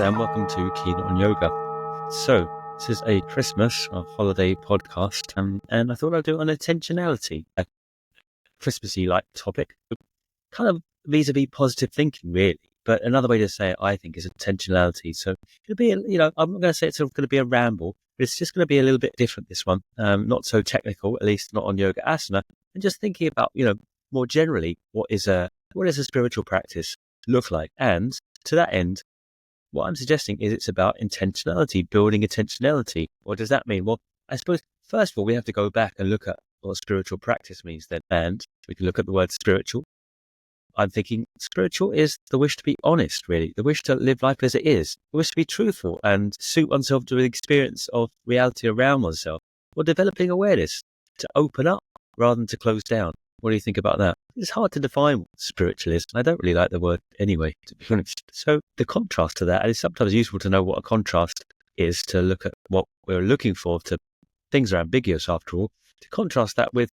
and welcome to Keen on Yoga. So, this is a Christmas holiday podcast, and I thought I'd do it on intentionality, a Christmassy-like topic, kind of vis-a-vis positive thinking, really. But another way to say it, I think, is intentionality. So, it'll be, I'm not going to say it's going to be a ramble, but it's just going to be a little bit different, this one. Not so technical, at least not on yoga asana, and just thinking about, more generally, what does a spiritual practice look like? And to that end, what I'm suggesting is it's about intentionality, building intentionality. What does that mean? Well, I suppose, first of all, we have to go back and look at what spiritual practice means then. And we can look at the word spiritual. I'm thinking spiritual is the wish to be honest, really, the wish to live life as it is, the wish to be truthful and suit oneself to the experience of reality around oneself, or developing awareness, to open up rather than to close down. What do you think about that? It's hard to define what spiritual is. I don't really like the word anyway, to be honest. So the contrast to that, and it's sometimes useful to know what a contrast is, to look at what we're looking for. To things are ambiguous after all. To contrast that with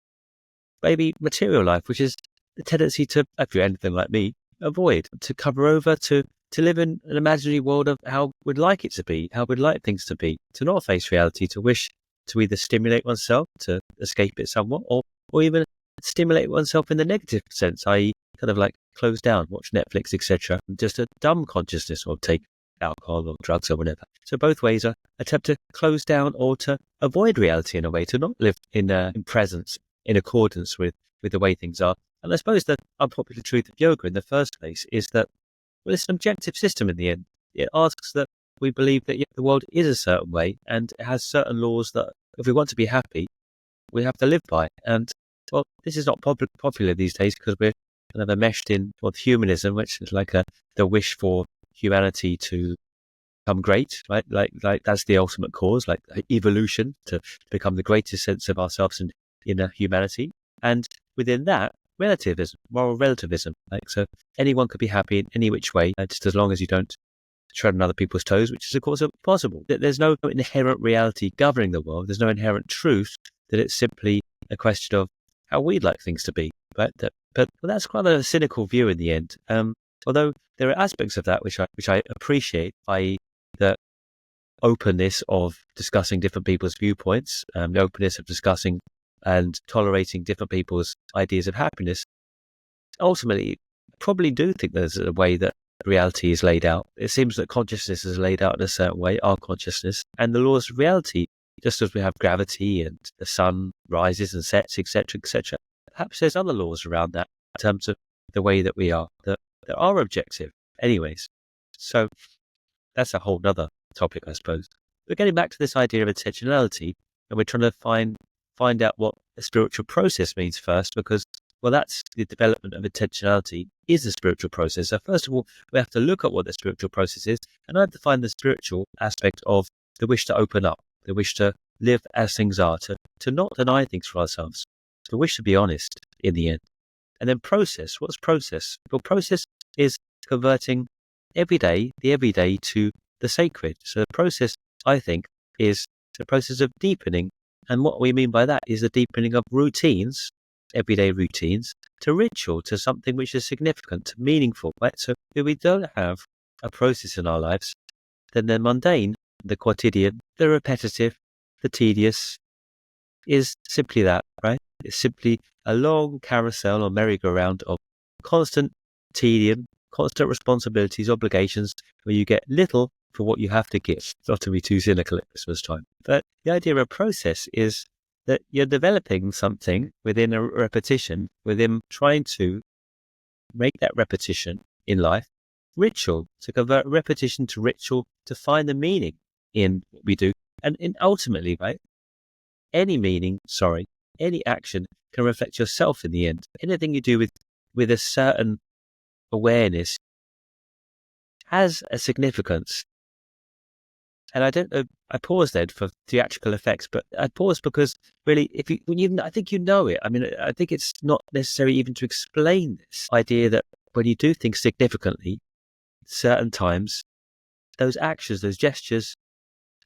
maybe material life, which is the tendency to, if you're anything like me, avoid, to cover over, to live in an imaginary world of how we'd like it to be, how we'd like things to be, to not face reality, to wish to either stimulate oneself, to escape it somewhat, or even stimulate oneself in the negative sense, i.e. kind of like close down, watch Netflix, etc. Just a dumb consciousness, or take alcohol or drugs or whatever. So both ways are attempt to close down or to avoid reality in a way, to not live in presence, in accordance with the way things are. And I suppose the unpopular truth of yoga in the first place is that, well, it's an objective system in the end. It asks that we believe that the world is a certain way, and it has certain laws that, if we want to be happy, we have to live by. And well, this is not popular these days because we're kind of enmeshed in humanism, which is like the wish for humanity to become great, right? Like that's the ultimate cause, like evolution, to become the greatest sense of ourselves and inner humanity. And within that, relativism, moral relativism. Like, so anyone could be happy in any which way, just as long as you don't tread on other people's toes, which is of course possible. There's no inherent reality governing the world. There's no inherent truth. That it's simply a question of how we'd like things to be, right? But that's quite a cynical view in the end. Although there are aspects of that which I appreciate, i.e. the openness of discussing different people's viewpoints, the openness of discussing and tolerating different people's ideas of happiness. Ultimately, I probably do think there's a way that reality is laid out. It seems that consciousness is laid out in a certain way, our consciousness, and the laws of reality, just as we have gravity and the sun rises and sets, etc., etc. Perhaps there's other laws around that in terms of the way that we are, that are objective. Anyways, so that's a whole nother topic, I suppose. But getting back to this idea of intentionality, and we're trying to find out what a spiritual process means first, because, well, that's the development of intentionality is a spiritual process. So first of all, we have to look at what the spiritual process is, and I have to find the spiritual aspect of the wish to open up, the wish to live as things are, to not deny things for ourselves, the wish to be honest in the end. And then process. What's process? Well, process is converting the everyday to the sacred. So the process, I think, is the process of deepening. And what we mean by that is the deepening of routines, everyday routines, to ritual, to something which is significant, meaningful, right? So if we don't have a process in our lives, then the mundane, the quotidian, the repetitive, the tedious is simply that, right? It's simply a long carousel or merry-go-round of constant tedium, constant responsibilities, obligations, where you get little for what you have to give. Not to be too cynical at Christmas time. But the idea of a process is that you're developing something within a repetition, within trying to make that repetition in life ritual, to convert repetition to ritual, to find the meaning in what we do. And ultimately, right, any action can reflect yourself in the end. Anything you do with a certain awareness has a significance. And I don't know, I paused then for theatrical effects, but I paused because really, I think you know it. I mean, I think it's not necessary even to explain this idea that when you do things significantly, certain times, those actions, those gestures,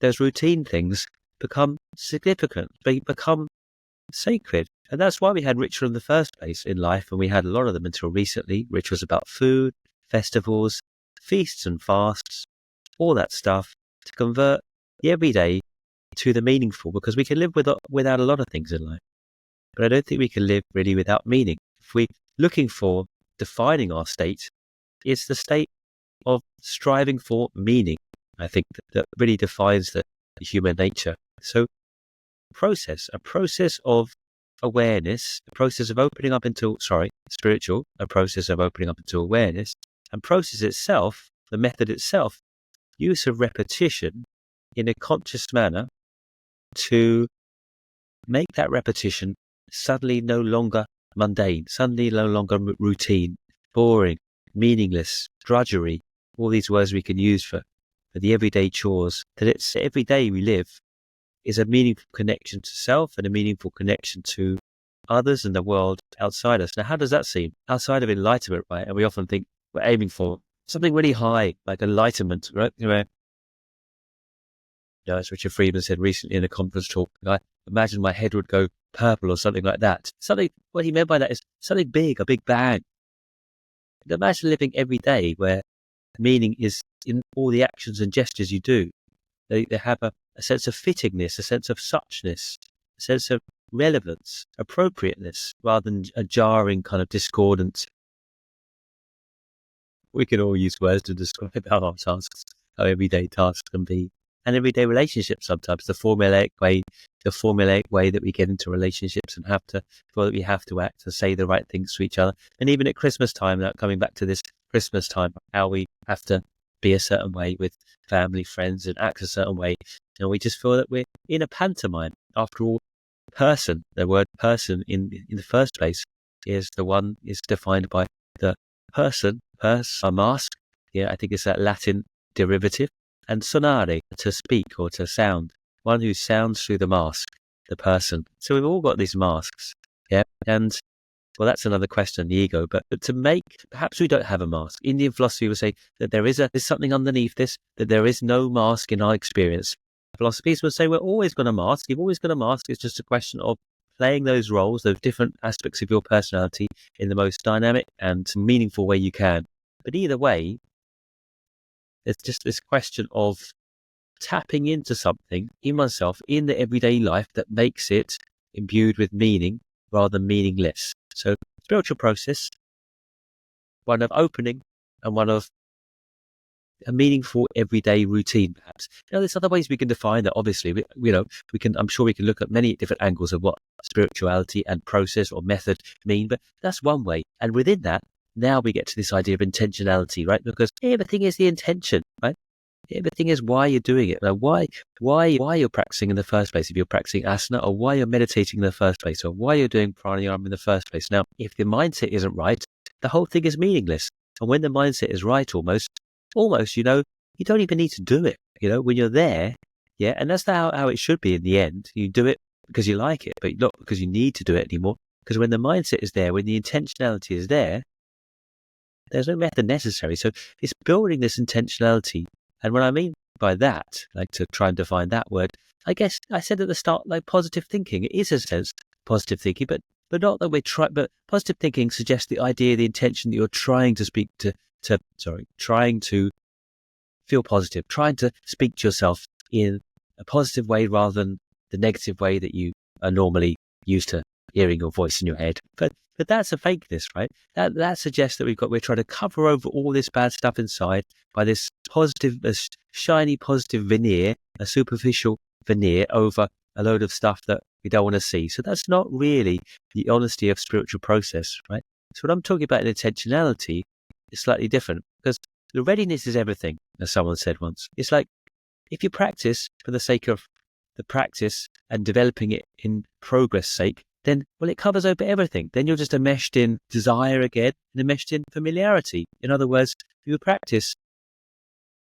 those routine things become significant. They become sacred. And that's why we had ritual in the first place in life, and we had a lot of them until recently. Rituals about food, festivals, feasts and fasts, all that stuff to convert the everyday to the meaningful, because we can live without a lot of things in life. But I don't think we can live really without meaning. If we're looking for defining our state, it's the state of striving for meaning. I think that really defines the human nature. So a process of awareness, a process of opening up into, spiritual, a process of opening up into awareness, and process itself, the method itself, use of repetition in a conscious manner to make that repetition suddenly no longer mundane, suddenly no longer routine, boring, meaningless, drudgery, all these words we can use for the everyday chores, that it's every day we live is a meaningful connection to self and a meaningful connection to others and the world outside us. Now, how does that seem? Outside of enlightenment, right? And we often think we're aiming for something really high, like enlightenment, right? As Richard Friedman said recently in a conference talk, I imagine my head would go purple or something like that. What he meant by that is something big, a big bang. Imagine living every day where meaning is in all the actions and gestures you do. They have a sense of fittingness, a sense of suchness, a sense of relevance, appropriateness, rather than a jarring kind of discordant. We can all use words to describe our tasks, how everyday tasks can be, and everyday relationships sometimes, the formulaic way that we get into relationships and feel that we have to act and say the right things to each other. And even at Christmas time, now coming back to this Christmas time, how we have to be a certain way with family, friends, and act a certain way. And we just feel that we're in a pantomime. After all, person, the word person in the first place is defined by the person, a mask. Yeah, I think it's that Latin derivative. And sonare, to speak or to sound, one who sounds through the mask, the person. So we've all got these masks, yeah. And well, that's another question, the ego. But perhaps we don't have a mask. Indian philosophy would say that there's something underneath this, that there is no mask in our experience. Philosophies would say we're always going to mask. You've always got a mask. It's just a question of playing those roles, those different aspects of your personality in the most dynamic and meaningful way you can. But either way, it's just this question of tapping into something in myself in the everyday life that makes it imbued with meaning rather than meaningless. So spiritual process, one of opening and one of a meaningful everyday routine, perhaps. There's other ways we can define that. Obviously, I'm sure we can look at many different angles of what spirituality and process or method mean, but that's one way. And within that, now we get to this idea of intentionality, right? Because everything is the intention, right? Everything is why you're doing it. Now, why you're practicing in the first place, if you're practicing asana, or why you're meditating in the first place, or why you're doing pranayama in the first place. Now, if the mindset isn't right, the whole thing is meaningless. And when the mindset is right, almost, you don't even need to do it. When you're there, yeah, and that's how it should be in the end. You do it because you like it, but not because you need to do it anymore. Because when the mindset is there, when the intentionality is there, there's no method necessary. So it's building this intentionality. And what I mean by that, like to try and define that word, I guess I said at the start, like positive thinking. It is a sense positive thinking, but not that but positive thinking suggests the idea, the intention that you're trying to trying to feel positive, trying to speak to yourself in a positive way rather than the negative way that you are normally used to hearing your voice in your head. But that's a fakeness, right? That suggests that we're trying to cover over all this bad stuff inside by this positive, shiny positive veneer, a superficial veneer over a load of stuff that we don't want to see. So that's not really the honesty of spiritual process, right? So what I'm talking about in intentionality is slightly different, because the readiness is everything, as someone said once. It's like if you practice for the sake of the practice and developing it in progress sake, then, it covers over everything. Then you're just enmeshed in desire again and enmeshed in familiarity. In other words, if you practice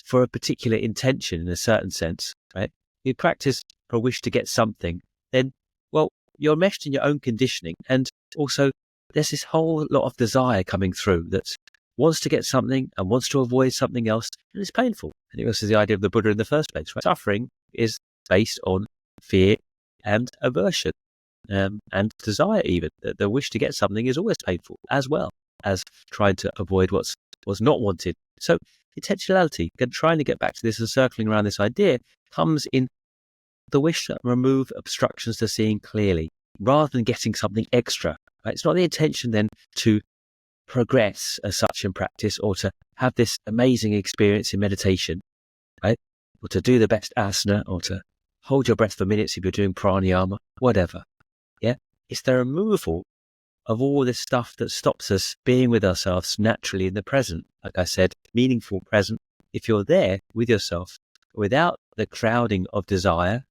for a particular intention in a certain sense, right? You practice for a wish to get something, then, you're enmeshed in your own conditioning. And also, there's this whole lot of desire coming through that wants to get something and wants to avoid something else, and it's painful. And it was the idea of the Buddha in the first place, right? Suffering is based on fear and aversion. And desire, even the wish to get something is always painful, as well as trying to avoid what's not wanted. So intentionality, trying to get back to this and circling around this idea, comes in the wish to remove obstructions to seeing clearly, rather than getting something extra. Right? It's not the intention then to progress as such in practice, or to have this amazing experience in meditation, right? Or to do the best asana, or to hold your breath for minutes if you're doing pranayama, whatever. Yeah, it's the removal of all this stuff that stops us being with ourselves naturally in the present. Like I said, meaningful present. If you're there with yourself without the crowding of desire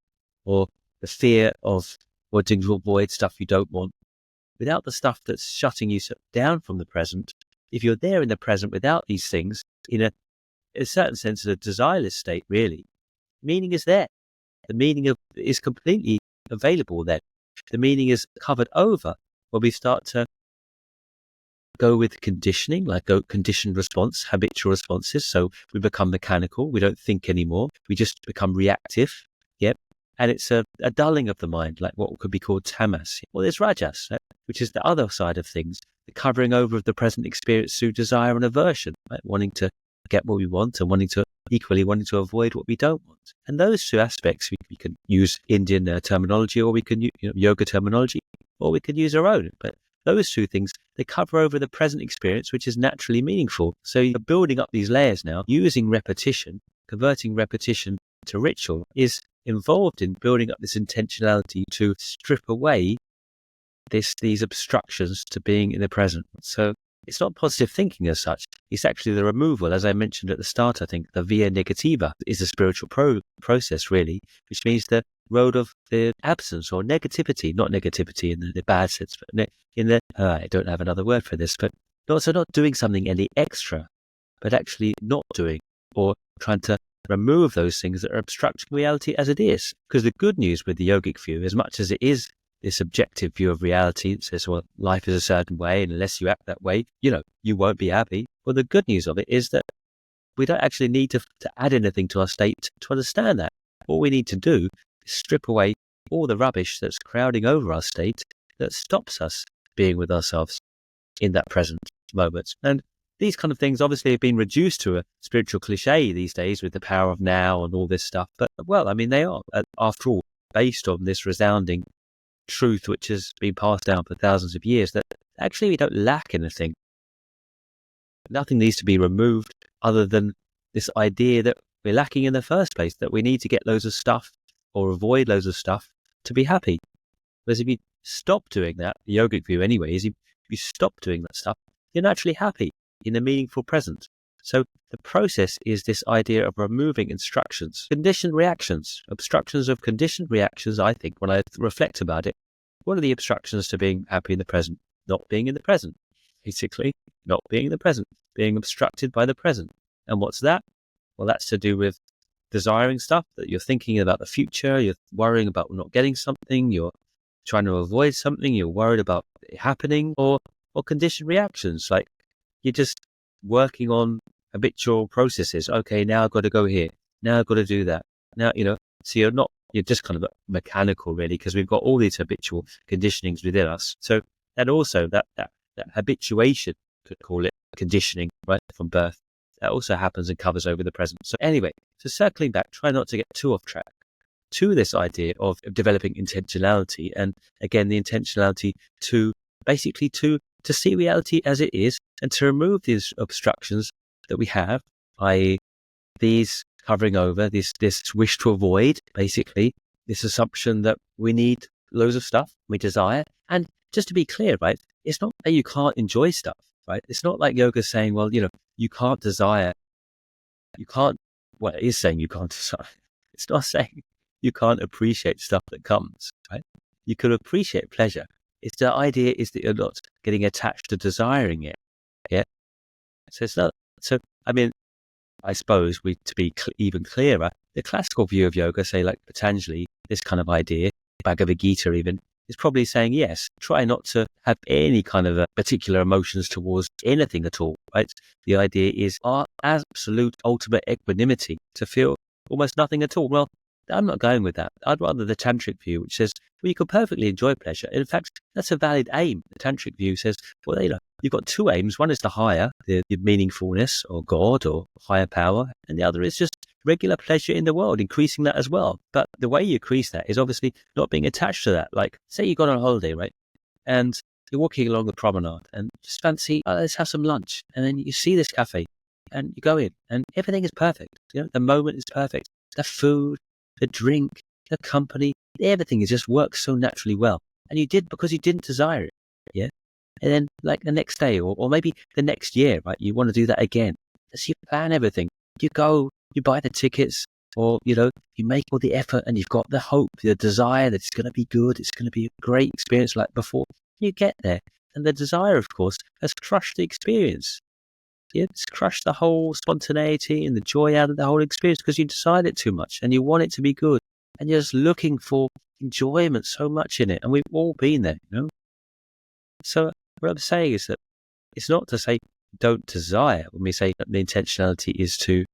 or the fear of wanting to avoid stuff you don't want, without the stuff that's shutting you down from the present, if you're there in the present without these things, in a certain sense, a desireless state, really, meaning is there. The meaning is completely available then. The meaning is covered over when we start to go with conditioning, like conditioned response, habitual responses. So we become mechanical. We don't think anymore. We just become reactive. Yep. And it's a dulling of the mind, like what could be called tamas. Well, there's rajas, right? Which is the other side of things, the covering over of the present experience through desire and aversion, right? Wanting to get what we want and wanting to avoid what we don't want. And those two aspects, we can use Indian terminology, or we can use yoga terminology, or we can use our own. But those two things, they cover over the present experience, which is naturally meaningful. So you're building up these layers now, using repetition, converting repetition to ritual, is involved in building up this intentionality to strip away these obstructions to being in the present. So it's not positive thinking as such. It's actually the removal, as I mentioned at the start. I think the via negativa is a spiritual process, really, which means the road of the absence or negativity, not negativity in the bad sense, but I don't have another word for this, but not doing something any extra, but actually not doing, or trying to remove those things that are obstructing reality as it is. Because the good news with the yogic view, as much as it is this objective view of reality that says, well, life is a certain way, and unless you act that way, you won't be happy. Well, the good news of it is that we don't actually need to add anything to our state to understand that. All we need to do is strip away all the rubbish that's crowding over our state that stops us being with ourselves in that present moment. And these kind of things obviously have been reduced to a spiritual cliche these days with the power of now and all this stuff. But, well, I mean, they are, after all, based on this resounding truth which has been passed down for thousands of years, that actually we don't lack anything. Nothing needs to be removed other than this idea that we're lacking in the first place, that we need to get loads of stuff or avoid loads of stuff to be happy. Whereas if you stop doing that, the yogic view anyway, is if you stop doing that stuff, you're naturally happy in the meaningful present. So the process is this idea of removing instructions, conditioned reactions, obstructions of conditioned reactions. I think when I reflect about it, what are the obstructions to being happy in the present? Not being in the present, basically, not being in the present, being obstructed by the present. And what's that? Well, that's to do with desiring stuff, that you're thinking about the future, you're worrying about not getting something, you're trying to avoid something, you're worried about it happening, or conditioned reactions, like you're just working on habitual processes. Okay, now I've got to go here. Now I've got to do that. Now, so you're just kind of mechanical, really, because we've got all these habitual conditionings within us. So, and also that habituation, could call it conditioning, right, from birth, that also happens and covers over the present. So anyway, so circling back, try not to get too off track to this idea of developing intentionality. And again, the intentionality to basically to see reality as it is, and to remove these obstructions that we have, i.e. these covering over, this wish to avoid, basically, this assumption that we need loads of stuff, we desire. And just to be clear, right, it's not that you can't enjoy stuff, right? It's not like yoga saying, well, you can't desire, well, it is saying you can't desire. It's not saying you can't appreciate stuff that comes, right? You can appreciate pleasure. It's the idea is that you're not getting attached to desiring it. Yeah. So it's not. So I mean, I suppose to be even clearer, the classical view of yoga, say like Patanjali, this kind of idea, Bhagavad Gita even, is probably saying yes. Try not to have any kind of particular emotions towards anything at all. Right. The idea is our absolute ultimate equanimity, to feel almost nothing at all. Well, I'm not going with that. I'd rather the tantric view, which says, well, you can perfectly enjoy pleasure. In fact, that's a valid aim. The tantric view says, well, you've got two aims. One is the higher, the meaningfulness or God or higher power. And the other is just regular pleasure in the world, increasing that as well. But the way you increase that is obviously not being attached to that. Like, say you got on holiday, right? And you're walking along the promenade and just fancy, let's have some lunch. And then you see this cafe and you go in and everything is perfect. The moment is perfect. The food, the drink, the company, everything just works so naturally well. And you did because you didn't desire it. Yeah. And then like the next day or maybe the next year, right? You want to do that again. So you plan everything. You go, you buy the tickets or, you make all the effort and you've got the hope, the desire that it's going to be good. It's going to be a great experience like before. You get there. And the desire, of course, has crushed the experience. It's crushed the whole spontaneity and the joy out of the whole experience because you decide it too much and you want it to be good and you're just looking for enjoyment so much in it. And we've all been there, So what I'm saying is that it's not to say don't desire when we say that the intentionality is to,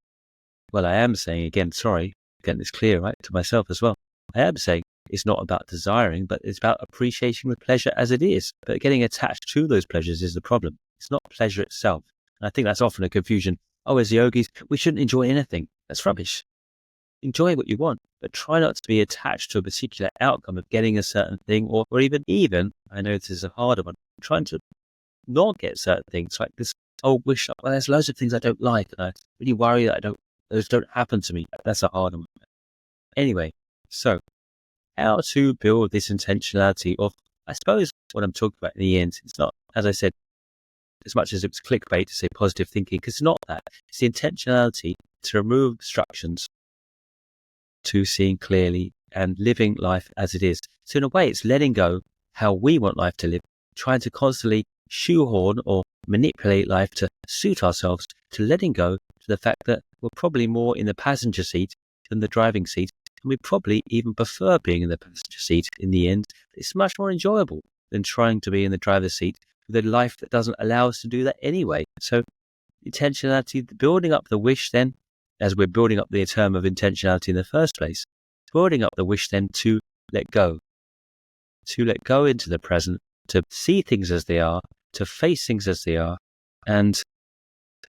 well, I am saying again, sorry, getting this clear, right, to myself as well. I am saying it's not about desiring, but it's about appreciating the pleasure as it is. But getting attached to those pleasures is the problem. It's not pleasure itself. And I think that's often a confusion. Oh, as yogis, we shouldn't enjoy anything. That's rubbish. Enjoy what you want, but try not to be attached to a particular outcome of getting a certain thing or even, I know this is a harder one, trying to not get certain things like this. Oh, well, there's loads of things I don't like and I really worry that those don't happen to me. That's a harder one. Anyway, so how to build this intentionality of, I suppose what I'm talking about in the end, it's not, as I said, as much as it's clickbait to say positive thinking, because it's not that. It's the intentionality to remove obstructions to seeing clearly and living life as it is. So in a way, it's letting go how we want life to live, trying to constantly shoehorn or manipulate life to suit ourselves, to letting go to the fact that we're probably more in the passenger seat than the driving seat. And we probably even prefer being in the passenger seat in the end. It's much more enjoyable than trying to be in the driver's seat with a life that doesn't allow us to do that anyway. So intentionality, building up the wish then, as we're building up the term of intentionality in the first place, building up the wish then to let go into the present, to see things as they are, to face things as they are, and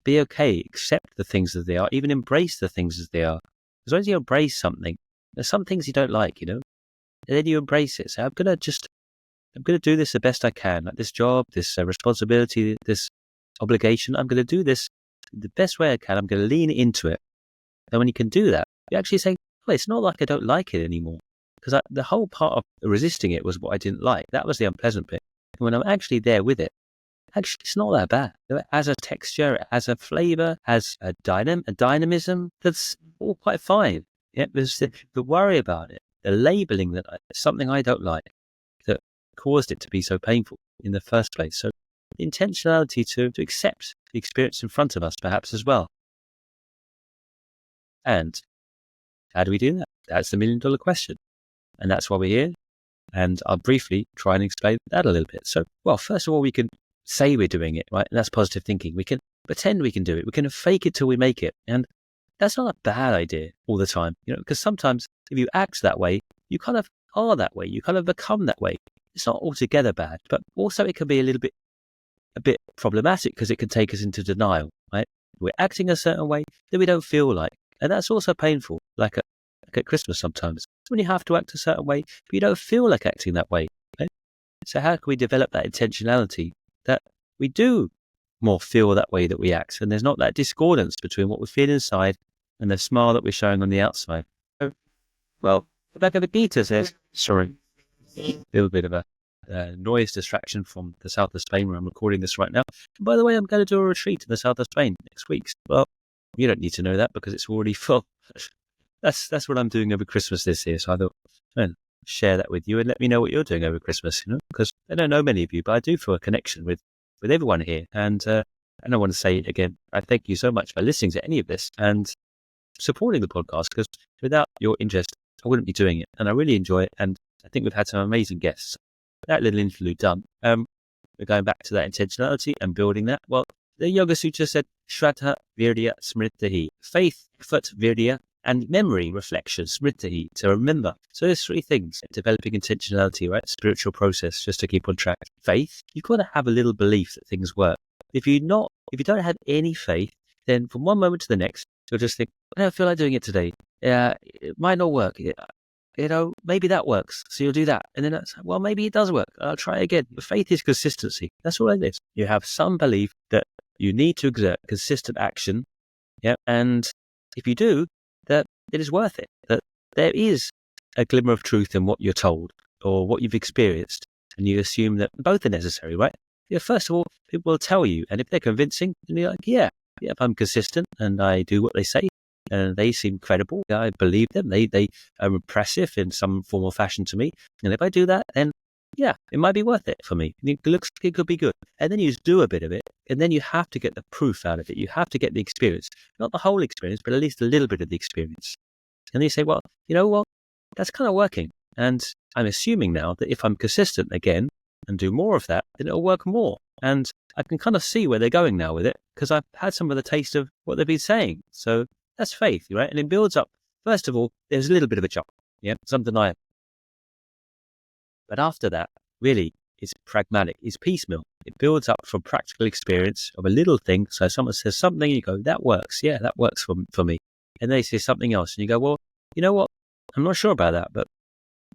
be okay, accept the things as they are, even embrace the things as they are. As long as you embrace something, there's some things you don't like, and then you embrace it. So I'm going to do this the best I can, like this job, this responsibility, this obligation. I'm going to do this the best way I can. I'm going to lean into it. And when you can do that, you actually say, oh, it's not like I don't like it anymore. Because the whole part of resisting it was what I didn't like. That was the unpleasant bit. And when I'm actually there with it, actually, it's not that bad. As a texture, as a flavor, as a dynamism, that's all quite fine. Yeah, there's the worry about it, the labeling that it's something I don't like that caused it to be so painful in the first place. So the intentionality to accept the experience in front of us, perhaps as well. And how do we do that? That's the $1 million question. And that's why we're here. And I'll briefly try and explain that a little bit. So, well, first of all, we can say we're doing it, right? And that's positive thinking. We can pretend we can do it. We can fake it till we make it. And that's not a bad idea all the time, because sometimes if you act that way, you kind of are that way. You kind of become that way. It's not altogether bad, but also it can be a bit problematic because it can take us into denial, right? We're acting a certain way that we don't feel like. And that's also painful, like at Christmas sometimes. It's when you have to act a certain way, but you don't feel like acting that way. Right? So how can we develop that intentionality that we do more feel that way that we act, and there's not that discordance between what we feel inside and the smile that we're showing on the outside? Well, the back of the Gita says, sorry, a little bit of a noise distraction from the south of Spain where I'm recording this right now. And by the way, I'm going to do a retreat in the south of Spain next week. Well, you don't need to know that because it's already full. That's what I'm doing over Christmas this year. So I thought, share that with you and let me know what you're doing over Christmas, because I don't know many of you, but I do feel a connection with everyone here. And I want to say again, I thank you so much for listening to any of this and supporting the podcast, because without your interest, I wouldn't be doing it. And I really enjoy it. And I think we've had some amazing guests. That little interlude done. We're going back to that intentionality and building that. Well, the Yoga Sutra said, Shraddha Virya Smritihi. Faith, effort, virya, and memory, reflection, smriti, to remember. So there's three things: developing intentionality, right? Spiritual process, just to keep on track. Faith, you've got to have a little belief that things work. If you don't have any faith, then from one moment to the next, you'll just think, I don't feel like doing it today. It might not work. Maybe that works. So you'll do that. And then that's, well, maybe it does work. I'll try again. Faith is consistency. That's all it is. You have some belief that you need to exert consistent action. Yeah. And if you do, that it is worth it. That there is a glimmer of truth in what you're told or what you've experienced. And you assume that both are necessary, right? First of all, people will tell you. And if they're convincing, then you're like, yeah, if I'm consistent and I do what they say, and they seem credible, I believe them. They are impressive in some form or fashion to me. And if I do that, then yeah, it might be worth it for me. It looks like it could be good. And then you just do a bit of it. And then you have to get the proof out of it. You have to get the experience. Not the whole experience, but at least a little bit of the experience. And then you say, well, you know what? That's kind of working. And I'm assuming now that if I'm consistent again and do more of that, then it'll work more. And I can kind of see where they're going now with it because I've had some of the taste of what they've been saying. So that's faith, right? And it builds up. First of all, there's a little bit of a jump, something I. But after that, really, it's pragmatic. It's piecemeal. It builds up from practical experience of a little thing. So someone says something, you go, that works. Yeah, that works for me. And they say something else, and you go, well, you know what? I'm not sure about that, but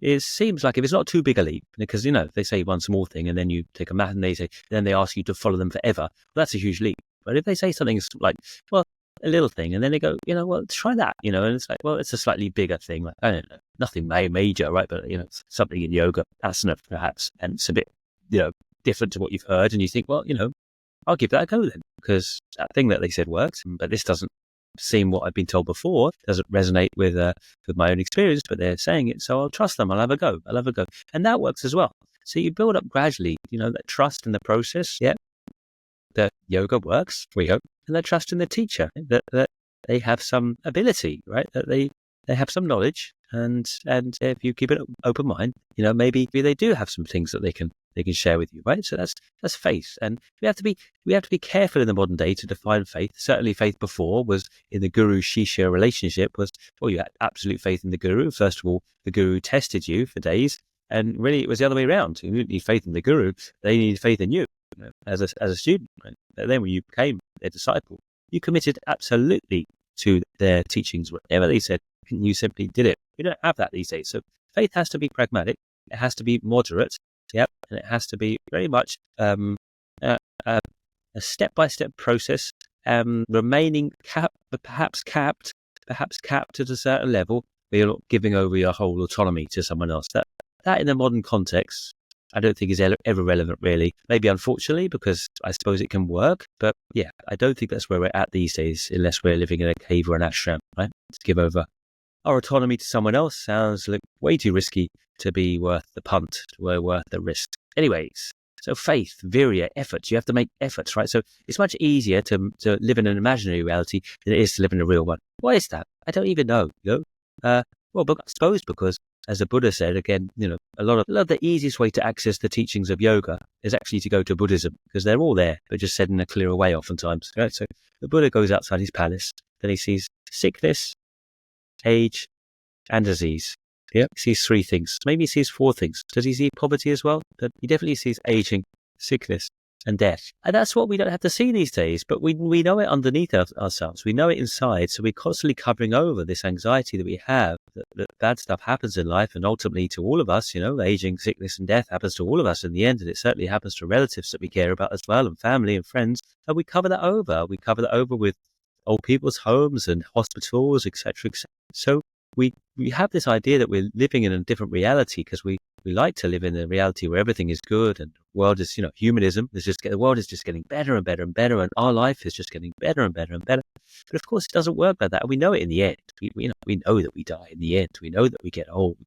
it seems like if it's not too big a leap, because they say one small thing, and then you take a math, and then they ask you to follow them forever. Well, that's a huge leap. But if they say something like, well, a little thing, and then they go, well, try that, and it's like, well, it's a slightly bigger thing, like, I don't know, nothing major, right? But, something in yoga, asana perhaps, and it's a bit, different to what you've heard, and you think, well, I'll give that a go then, because that thing that they said worked, but this doesn't seem what I've been told before, doesn't resonate with my own experience, but they're saying it, so I'll trust them, I'll have a go. And that works as well. So you build up gradually, that trust in the process, that yoga works, we hope, and that trust in the teacher, that they have some ability, right? That they have some knowledge, and if you keep an open mind, maybe they do have some things that they can share with you, right? So that's faith, and we have to be careful in the modern day to define faith. Certainly, faith before was in the guru shishya relationship was, well, you had absolute faith in the guru. First of all, the guru tested you for days, and really it was the other way around. You didn't need faith in the guru; they needed faith in you. As a student, right? And then when you became their disciple, you committed absolutely to their teachings. Whatever they said, you simply did it. We don't have that these days. So faith has to be pragmatic. It has to be moderate. And it has to be very much a step-by-step process, remaining perhaps capped at a certain level, where you're not giving over your whole autonomy to someone else. That in the modern context, I don't think is ever relevant, really. Maybe unfortunately, because I suppose it can work. But yeah, I don't think that's where we're at these days, unless we're living in a cave or an ashram, right? To give over our autonomy to someone else sounds like way too risky to be worth the punt, worth the risk. Anyways, so faith, virya, efforts. You have to make efforts, right? So it's much easier to live in an imaginary reality than it is to live in a real one. Why is that? I don't even know. Well, but I suppose because, as the Buddha said, again, a lot of the easiest way to access the teachings of yoga is actually to go to Buddhism, because they're all there, but just said in a clearer way oftentimes. Right? So the Buddha goes outside his palace, then he sees sickness, age, and disease. He sees three things. Maybe he sees four things. Does he see poverty as well? But he definitely sees aging, sickness, and death. And that's what we don't have to see these days, but we know it underneath ourselves. We know it inside, so we're constantly covering over this anxiety that we have, that bad stuff happens in life, and ultimately to all of us, aging, sickness, and death happens to all of us in the end, and it certainly happens to relatives that we care about as well, and family and friends, and we cover that over. We cover that over with old people's homes and hospitals, etc., etc. So we have this idea that we're living in a different reality because we like to live in a reality where everything is good and the world is, humanism. The world is just getting better and better and better, and our life is just getting better and better and better. But of course, it doesn't work like that. And we know it in the end. We know that we die in the end. We know that we get old.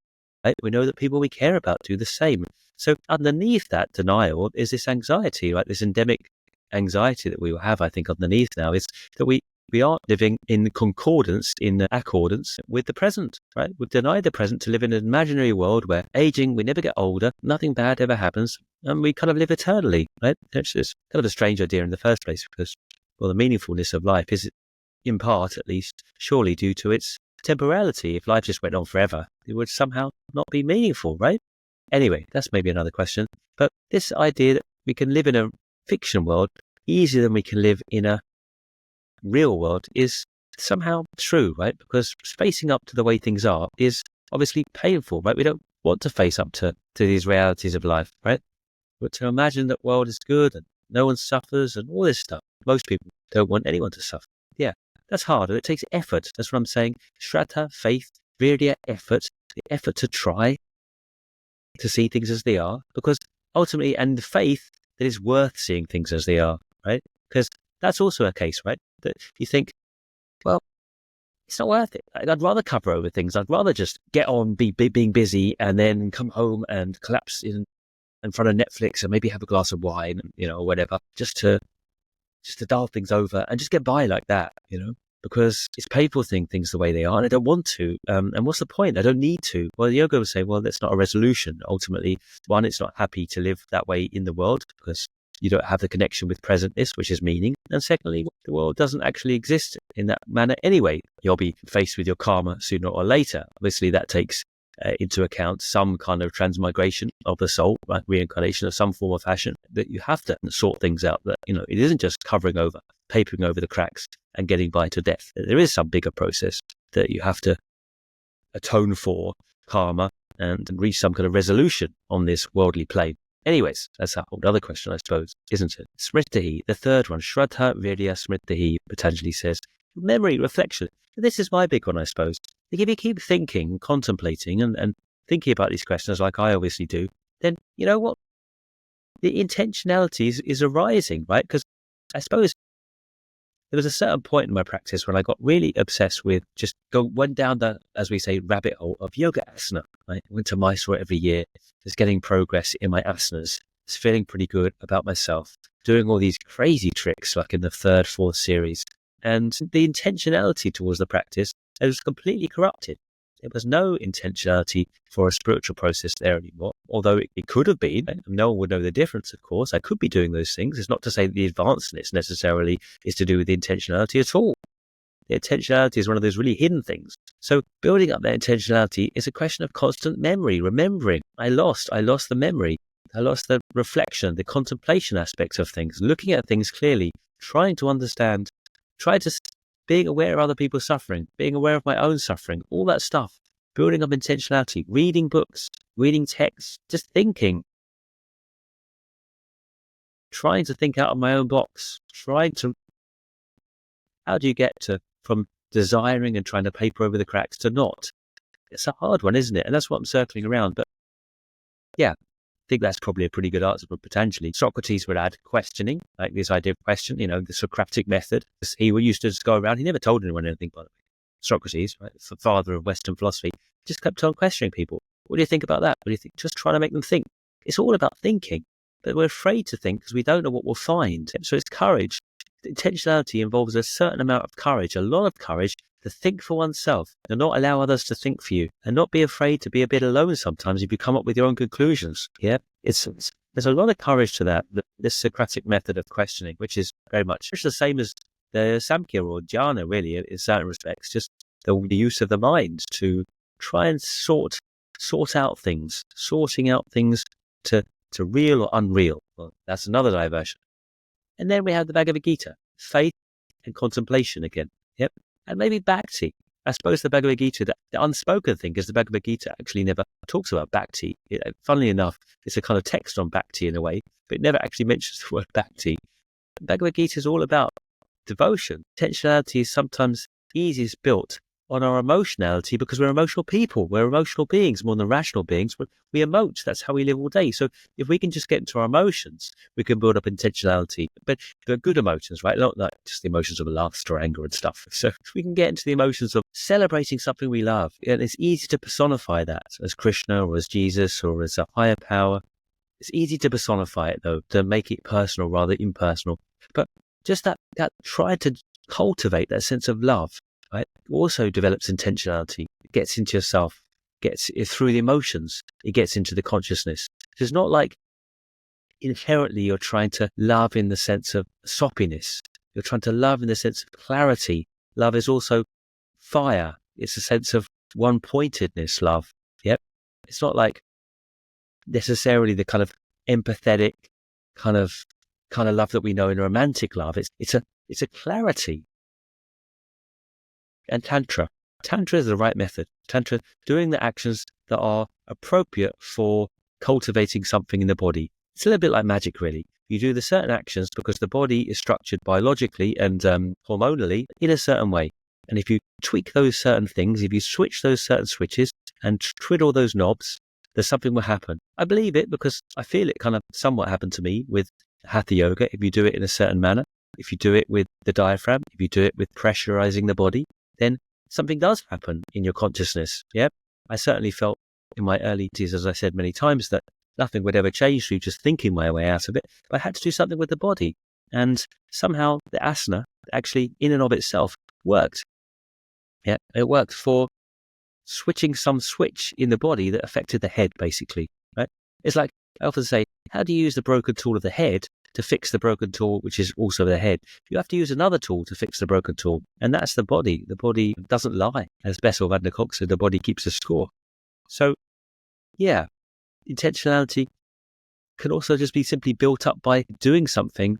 Right? We know that people we care about do the same. So underneath that denial is this anxiety, right? This endemic anxiety that we will have, I think, underneath now is that we aren't living in concordance, in accordance with the present, right? We deny the present to live in an imaginary world where aging, we never get older, nothing bad ever happens, and we kind of live eternally, right? It's just kind of a strange idea in the first place because, well, the meaningfulness of life is, in part at least, surely due to its temporality. If life just went on forever, it would somehow not be meaningful, right? Anyway, that's maybe another question. But this idea that we can live in a fiction world easier than we can live in a real world is somehow true, right? Because facing up to the way things are is obviously painful, right? We don't want to face up to these realities of life, right? But to imagine that world is good and no one suffers and all this stuff, most people don't want anyone to suffer. Yeah, that's hard. It takes effort. That's what I'm saying. Shraddha, faith, virya, effort, the effort to try to see things as they are, because ultimately, and the faith that it's worth seeing things as they are, right? Because that's also a case, right? That you think, well, it's not worth it. I'd rather cover over things. I'd rather just get on, being busy, and then come home and collapse in front of Netflix and maybe have a glass of wine, or whatever, just to dial things over and just get by like that, because it's painful seeing things the way they are, and I don't want to. And what's the point? I don't need to. Well, the yoga would say, well, that's not a resolution. Ultimately, one, it's not happy to live that way in the world because you don't have the connection with presentness, which is meaning. And secondly, the world doesn't actually exist in that manner anyway. You'll be faced with your karma sooner or later. Obviously, that takes into account some kind of transmigration of the soul, right? Reincarnation of some form of fashion, that you have to sort things out, that, it isn't just covering over, papering over the cracks and getting by to death. There is some bigger process that you have to atone for karma and reach some kind of resolution on this worldly plane. Anyways, that's a whole other question, I suppose, isn't it? Smritihi, the third one, Shraddha, Virya, Smritihi, Patanjali says, memory, reflection. This is my big one, I suppose. If you keep thinking, contemplating, and thinking about these questions like I obviously do, then you know what? The intentionality is arising, right? Because I suppose there was a certain point in my practice when I got really obsessed with went down the, as we say, rabbit hole of yoga asana. I went to Mysore every year, just getting progress in my asanas, just feeling pretty good about myself, doing all these crazy tricks like in the third, fourth series. And the intentionality towards the practice, it was completely corrupted. There was no intentionality for a spiritual process there anymore, although it could have been. No one would know the difference, of course. I could be doing those things. It's not to say that the advancedness necessarily is to do with the intentionality at all. The intentionality is one of those really hidden things. So building up that intentionality is a question of constant memory, remembering. I lost the memory. I lost the reflection, the contemplation aspects of things, looking at things clearly, trying to understand, being aware of other people's suffering, being aware of my own suffering, all that stuff, building up intentionality, reading books, reading texts, just thinking, trying to think out of my own box, how do you get from desiring and trying to paper over the cracks to not? It's a hard one, isn't it? And that's what I'm circling around. But yeah, I think that's probably a pretty good answer for potentially. Socrates would add questioning, like this idea of question, the Socratic method. He used to just go around. He never told anyone anything, by the way. Socrates, right, the father of Western philosophy, just kept on questioning people. What do you think about that? What do you think? Just trying to make them think. It's all about thinking, but we're afraid to think because we don't know what we'll find. So it's courage. Intentionality involves a certain amount of courage, a lot of courage to think for oneself and not allow others to think for you, and not be afraid to be a bit alone sometimes if you come up with your own conclusions. Yeah, there's a lot of courage to that, this Socratic method of questioning, which is very much the same as the Samkhya or Jhana, really, in certain respects, just the use of the mind to try and sort out things, sorting out things to real or unreal. Well, that's another diversion. And then we have the Bhagavad Gita, faith and contemplation again. Yep. And maybe bhakti. I suppose the Bhagavad Gita, the unspoken thing is the Bhagavad Gita actually never talks about bhakti. Funnily enough, it's a kind of text on bhakti in a way, but it never actually mentions the word bhakti. Bhagavad Gita is all about devotion. Intentionality is sometimes easiest built on our emotionality because we're emotional people. We're emotional beings more than rational beings. We emote. That's how we live all day. So if we can just get into our emotions, we can build up intentionality. But they're good emotions, right? Not like just the emotions of lust or anger and stuff. So if we can get into the emotions of celebrating something we love, and it's easy to personify that as Krishna or as Jesus or as a higher power. It's easy to personify it, though, to make it personal rather impersonal. But just that try to cultivate that sense of love, right, also develops intentionality. It gets into yourself, gets through the emotions, it gets into the consciousness. It's not like inherently you're trying to love in the sense of soppiness. You're trying to love in the sense of clarity. Love is also fire. It's a sense of one-pointedness, love. Yep. It's not like necessarily the kind of empathetic kind of love that we know in romantic love. It's a clarity. And Tantra. Tantra is the right method. Tantra, doing the actions that are appropriate for cultivating something in the body. It's a little bit like magic, really. You do the certain actions because the body is structured biologically and hormonally in a certain way. And if you tweak those certain things, if you switch those certain switches and twiddle those knobs, there's something will happen. I believe it because I feel it kind of somewhat happened to me with Hatha Yoga. If you do it in a certain manner, if you do it with the diaphragm, if you do it with pressurizing the body, then something does happen in your consciousness. Yeah, I certainly felt in my early days, as I said many times, that nothing would ever change through just thinking my way out of it. But I had to do something with the body. And somehow the asana actually in and of itself worked. Yeah, it worked for switching some switch in the body that affected the head, basically. Right? It's like I often say, how do you use the broken tool of the head to fix the broken tool, which is also the head? You have to use another tool to fix the broken tool, and that's the body. The body doesn't lie. As Bessel van der Kolk said, the body keeps a score. So, yeah, intentionality can also just be simply built up by doing something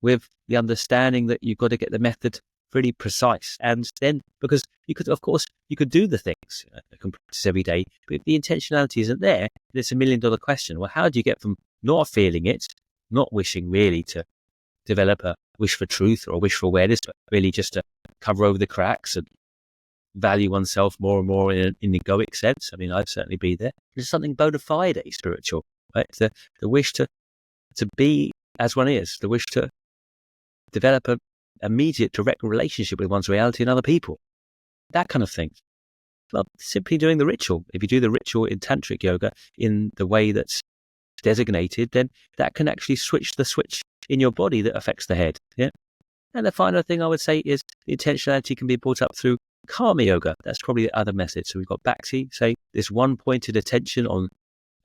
with the understanding that you've got to get the method really precise. And then, because you could, of course, you could do the things, you can practice every day, but if the intentionality isn't there, it's $1 million question. Well, how do you get from not feeling it, not wishing really to develop a wish for truth or a wish for awareness, but really just to cover over the cracks and value oneself more and more in an egoic sense? I mean, I've certainly been there. There's something bona fide spiritual, right? The wish to be as one is, the wish to develop an immediate direct relationship with one's reality and other people, that kind of thing. Well, simply doing the ritual. If you do the ritual in tantric yoga in the way that's designated, then that can actually switch the switch in your body that affects the head. Yeah. And the final thing I would say is the intentionality can be brought up through karma yoga. That's probably the other method. So we've got bhakti, say this one-pointed attention on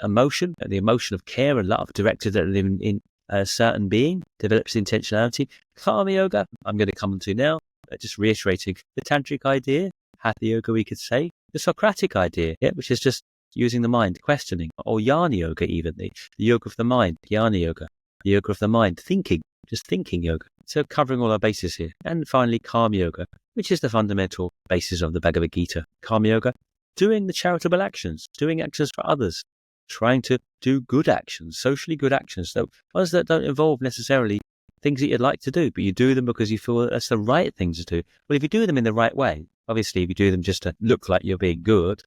emotion, and the emotion of care and love directed at in a certain being develops intentionality. Karma yoga, I'm going to come to now, just reiterating the tantric idea. Hatha yoga, we could say, the Socratic idea, yeah, which is just using the mind, questioning, or jnana yoga even, the yoga of the mind, jnana yoga, the yoga of the mind, thinking, just thinking yoga. So covering all our bases here. And finally, karma yoga, which is the fundamental basis of the Bhagavad Gita. Karma yoga, doing the charitable actions, doing actions for others, trying to do good actions, socially good actions, so ones that don't involve necessarily things that you'd like to do, but you do them because you feel that's the right thing to do. Well, if you do them in the right way, obviously if you do them just to look like you're being good,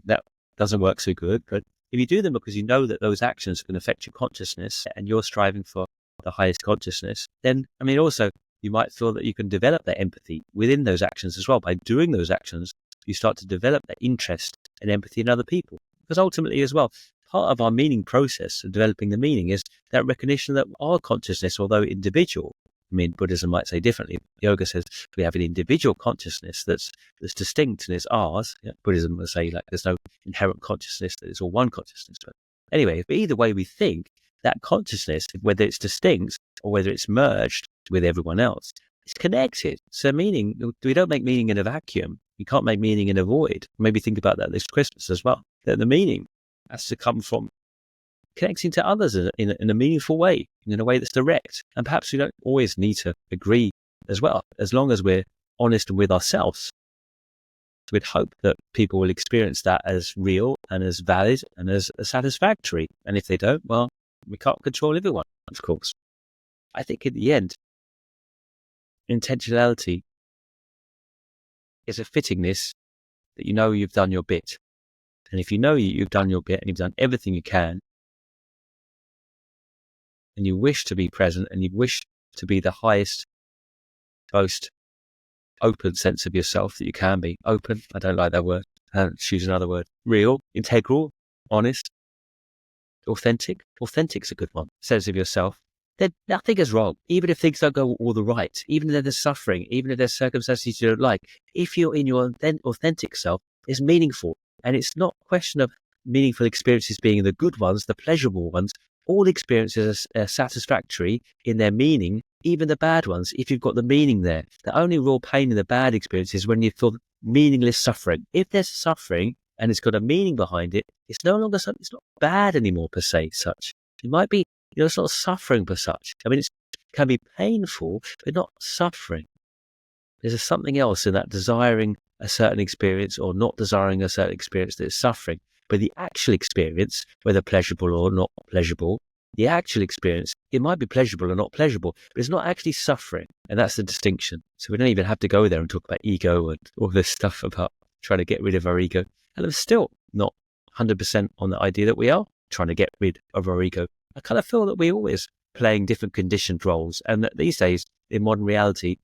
that doesn't work so good. But if you do them because you know that those actions can affect your consciousness and you're striving for the highest consciousness, then, I mean, also you might feel that you can develop that empathy within those actions as well. By doing those actions, you start to develop that interest and empathy in other people. Because ultimately as well, part of our meaning process of developing the meaning is that recognition that our consciousness, although individual, I mean, Buddhism might say differently. Yoga says we have an individual consciousness that's distinct and is ours. Yeah, Buddhism will say like there's no inherent consciousness, that it's all one consciousness. But anyway, but either way we think, that consciousness, whether it's distinct or whether it's merged with everyone else, it's connected. So meaning, we don't make meaning in a vacuum. You can't make meaning in a void. Maybe think about that this Christmas as well. That the meaning has to come from connecting to others in a meaningful way, in a way that's direct. And perhaps we don't always need to agree as well, as long as we're honest with ourselves. We'd hope that people will experience that as real and as valid and as satisfactory. And if they don't, well, we can't control everyone, of course. I think in the end, intentionality is a fittingness that you know you've done your bit. And if you know you've done your bit and you've done everything you can, and you wish to be present and you wish to be the highest, most open sense of yourself that you can be. Open, I don't like that word. Choose another word. Real, integral, honest, authentic. Authentic's a good one. Sense of yourself. Then nothing is wrong. Even if things don't go all the right, even if there's suffering, even if there's circumstances you don't like, if you're in your authentic self, it's meaningful. And it's not a question of meaningful experiences being the good ones, the pleasurable ones. All experiences are satisfactory in their meaning, even the bad ones, if you've got the meaning there. The only real pain in the bad experience is when you feel meaningless suffering. If there's suffering and it's got a meaning behind it, it's no longer something, it's not bad anymore per se, such. It might be, it's not suffering per such. I mean, it can be painful, but not suffering. There's something else in that desiring a certain experience or not desiring a certain experience that is suffering. But the actual experience, whether pleasurable or not pleasurable, the actual experience, it might be pleasurable or not pleasurable, but it's not actually suffering. And that's the distinction. So we don't even have to go there and talk about ego and all this stuff about trying to get rid of our ego. And I'm still not 100% on the idea that we are trying to get rid of our ego. I kind of feel that we're always playing different conditioned roles, and that these days in modern reality,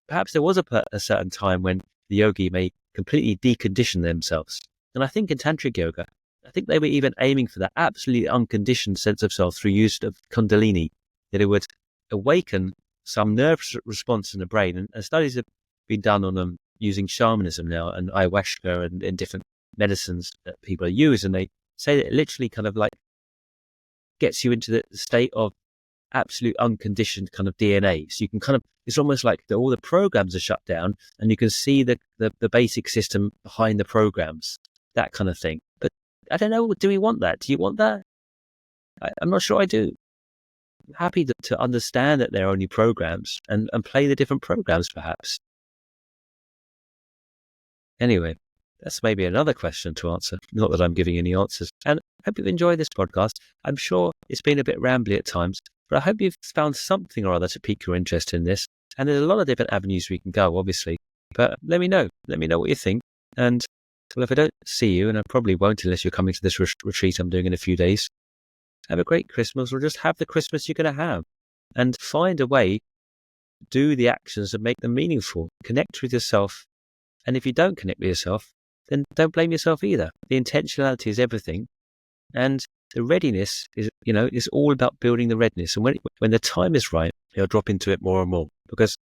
perhaps there was a certain time when the yogi may completely decondition themselves. And I think in tantric yoga, I think they were even aiming for that absolutely unconditioned sense of self through use of kundalini, that it would awaken some nervous response in the brain. And studies have been done on them using shamanism now and ayahuasca and different medicines that people use. And they say that it literally kind of like gets you into the state of absolute unconditioned kind of DNA. So you can kind of, it's almost like all the programs are shut down and you can see the basic system behind the programs, that kind of thing. But I don't know, do we want that? Do you want that? I'm not sure I do. I'm happy to understand that they're only programs and play the different programs perhaps. Anyway, that's maybe another question to answer. Not that I'm giving any answers. And I hope you've enjoyed this podcast. I'm sure it's been a bit rambly at times, but I hope you've found something or other to pique your interest in this. And there's a lot of different avenues we can go, obviously. But let me know. Let me know what you think. And well, if I don't see you, and I probably won't unless you're coming to this retreat I'm doing in a few days, have a great Christmas, or just have the Christmas you're going to have. And find a way to do the actions that make them meaningful. Connect with yourself. And if you don't connect with yourself, then don't blame yourself either. The intentionality is everything. And the readiness is, is all about building the readiness. And when the time is right, you'll drop into it more and more. Because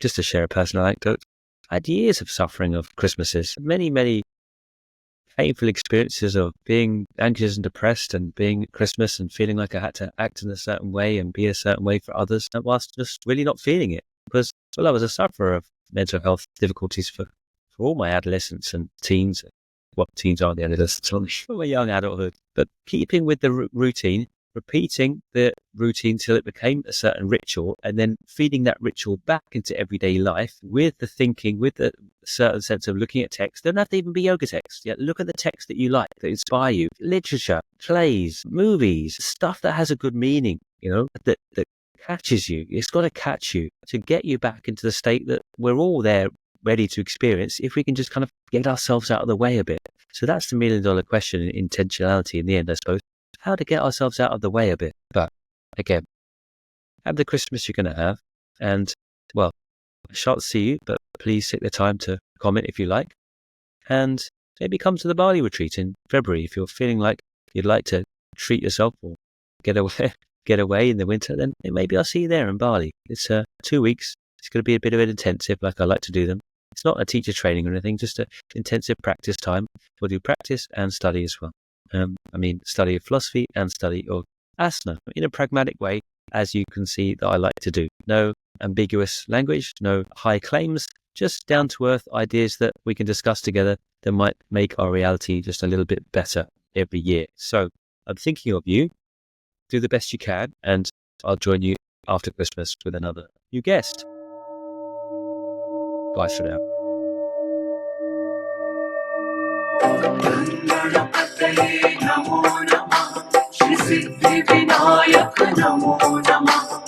just to share a personal anecdote, I had years of suffering of Christmases, many, many painful experiences of being anxious and depressed and being at Christmas and feeling like I had to act in a certain way and be a certain way for others, and whilst just really not feeling it. Because, well, I was a sufferer of mental health difficulties for all my adolescence and teens. Well, teens are the adolescents, for my young adulthood. But keeping with the routine, repeating the routine till it became a certain ritual, and then feeding that ritual back into everyday life with the thinking, with the certain sense of looking at text. Don't have to even be yoga text. Yeah, look at the text that you like, that inspire you. Literature, plays, movies, stuff that has a good meaning, that catches you. It's got to catch you to get you back into the state that we're all there ready to experience, if we can just kind of get ourselves out of the way a bit. So that's the $1 million question in intentionality in the end, I suppose. How to get ourselves out of the way a bit. But again, have the Christmas you're going to have. And, well, I shan't see you, but please take the time to comment if you like. And maybe come to the Bali retreat in February if you're feeling like you'd like to treat yourself or get away in the winter. Then maybe I'll see you there in Bali. It's 2 weeks. It's going to be a bit of an intensive, like I like to do them. It's not a teacher training or anything, just an intensive practice time. We'll do practice and study as well. Study of philosophy and study of asana in a pragmatic way, as you can see that I like to do. No ambiguous language, no high claims, just down-to-earth ideas that we can discuss together that might make our reality just a little bit better every year. So I'm thinking of you. Do the best you can, and I'll join you after Christmas with another new guest. Bye for now. नमो नमः श्री सिद्धि विनायक नमो नमः